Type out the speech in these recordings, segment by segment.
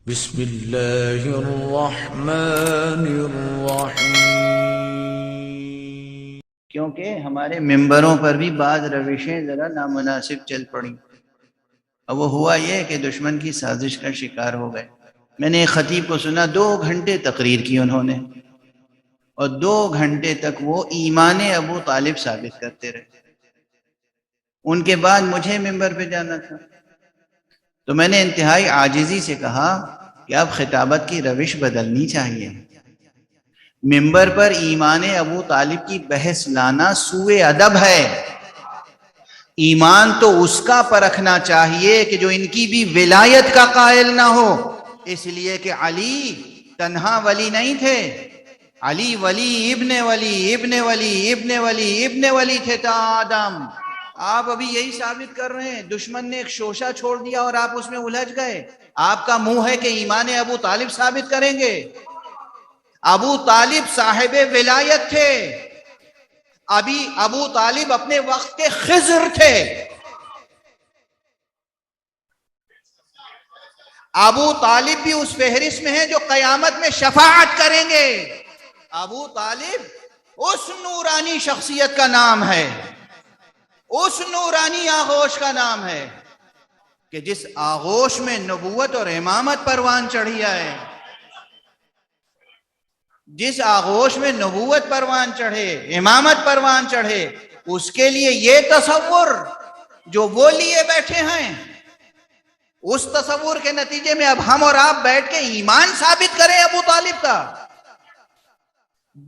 بسم اللہ الرحمن الرحیم۔ کیونکہ ہمارے ممبروں پر بھی بعض روشیں ذرا نامناسب چل پڑیں، اور وہ ہوا یہ کہ دشمن کی سازش کا شکار ہو گئے۔ میں نے ایک خطیب کو سنا 2 گھنٹے تقریر کی انہوں نے، اور 2 گھنٹے تک وہ ایمان ابو طالب ثابت کرتے رہے۔ ان کے بعد مجھے ممبر پہ جانا تھا، تو میں نے انتہائی عاجزی سے کہا کہ اب خطابت کی روش بدلنی چاہیے۔ ممبر پر ایمان ابو طالب کی بحث لانا سوء ادب ہے۔ ایمان تو اس کا پرکھنا چاہیے کہ جو ان کی بھی ولایت کا قائل نہ ہو، اس لیے کہ علی تنہا ولی نہیں تھے، علی ولی ابن ولی ابن ولی ابن ولی ابن ولی تھے تا آدم۔ آپ ابھی یہی ثابت کر رہے ہیں، دشمن نے ایک شوشہ چھوڑ دیا اور آپ اس میں الجھ گئے۔ آپ کا منہ ہے کہ ایمان ابو طالب ثابت کریں گے۔ ابو طالب صاحب ولایت تھے، ابو طالب اپنے وقت کے خضر تھے۔ ابو طالب بھی اس فہرست میں ہیں جو قیامت میں شفاعت کریں گے۔ ابو طالب اس نورانی شخصیت کا نام ہے، اس نورانی آغوش کا نام ہے کہ جس آغوش میں نبوت اور امامت پروان چڑھی آئے، جس آغوش میں نبوت پروان چڑھے، امامت پروان چڑھے، اس کے لیے یہ تصور جو وہ لیے بیٹھے ہیں، اس تصور کے نتیجے میں اب ہم اور آپ بیٹھ کے ایمان ثابت کریں ابو طالب کا۔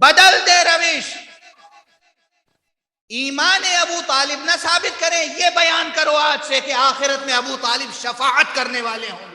بدل دے روش، ایمان ابو طالب نہ ثابت کریں، یہ بیان کرو آج سے کہ آخرت میں ابو طالب شفاعت کرنے والے ہوں گے۔